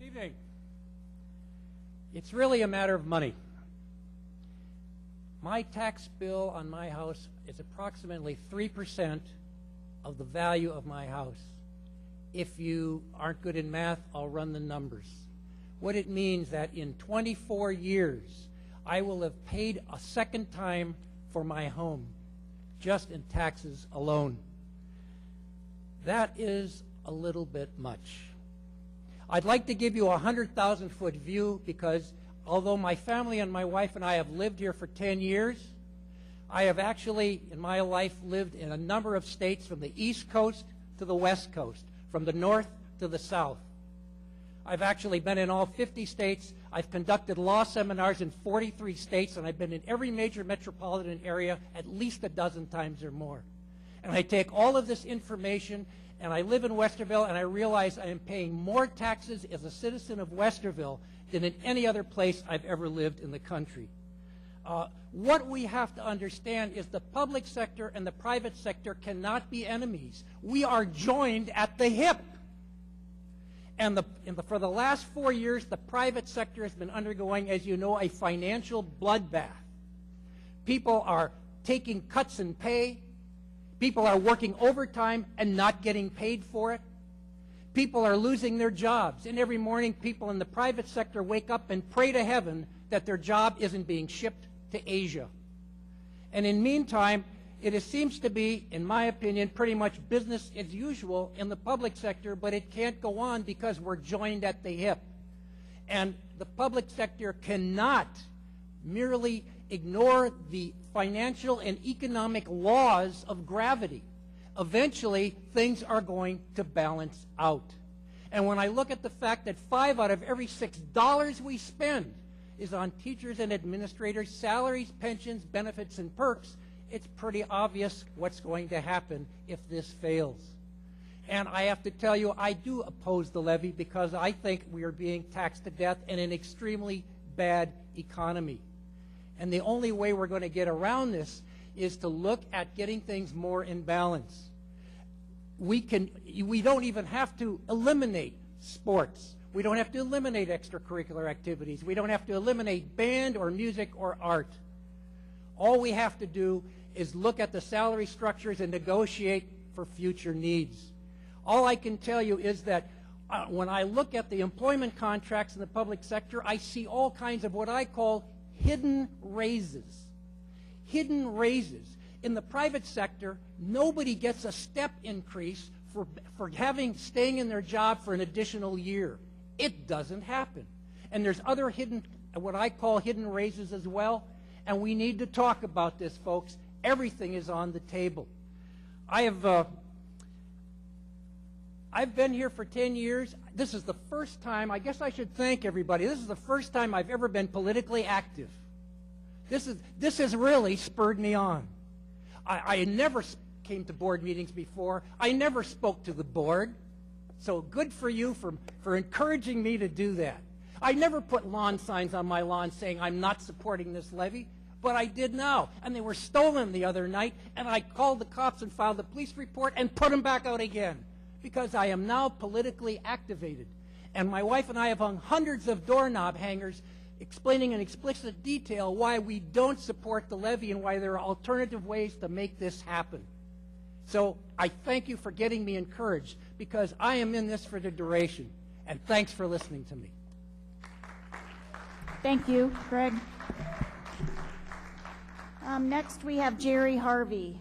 Evening. It's really a matter of money. My tax bill on my house is approximately 3% of the value of my house. If you aren't good in math, I'll run the numbers. What it means that in 24 years, I will have paid a second time for my home, just in taxes alone. That is a little bit much. I'd like to give you a 100,000-foot view because although my family and my wife and I have lived here for 10 years, I have actually, in my life, lived in a number of states from the East Coast to the West Coast, from the North to the South. I've actually been in all 50 states. I've conducted law seminars in 43 states, and I've been in every major metropolitan area at least a dozen times or more. And I take all of this information, and I live in Westerville, and I realize I am paying more taxes as a citizen of Westerville than in any other place I've ever lived in the country. What we have to understand is the public sector and the private sector cannot be enemies. We are joined at the hip. And for the last 4 years, the private sector has been undergoing, as you know, a financial bloodbath. People are taking cuts in pay. People are working overtime and not getting paid for it. People are losing their jobs. And every morning, people in the private sector wake up and pray to heaven that their job isn't being shipped to Asia. And in the meantime, it seems to be, in my opinion, pretty much business as usual in the public sector, but it can't go on because we're joined at the hip. And the public sector cannot merely ignore the financial and economic laws of gravity. Eventually, things are going to balance out. And when I look at the fact that 5 out of every $6 we spend is on teachers and administrators' salaries, pensions, benefits, and perks, it's pretty obvious what's going to happen if this fails. And I have to tell you, I do oppose the levy because I think we are being taxed to death in an extremely bad economy. And the only way we're going to get around this is to look at getting things more in balance. We don't even have to eliminate sports. We don't have to eliminate extracurricular activities. We don't have to eliminate band or music or art. All we have to do is look at the salary structures and negotiate for future needs. All I can tell you is that when I look at the employment contracts in the public sector, I see all kinds of what I call hidden raises. Hidden raises. In the private sector, nobody gets a step increase for staying in their job for an additional year. It doesn't happen. And there's other hidden, what I call hidden raises as well, and we need to talk about this, folks. Everything is on the table. I've been here for 10 years. This is the first time, I guess I should thank everybody, this is the first time I've ever been politically active. This has really spurred me on. I never came to board meetings before. I never spoke to the board. So good for you for encouraging me to do that. I never put lawn signs on my lawn saying I'm not supporting this levy, but I did now. And they were stolen the other night, and I called the cops and filed a police report and put them back out again because I am now politically activated. And my wife and I have hung hundreds of doorknob hangers explaining in explicit detail why we don't support the levy and why there are alternative ways to make this happen. So I thank you for getting me encouraged because I am in this for the duration. And thanks for listening to me. Thank you, Greg. Next we have Jerry Harvey.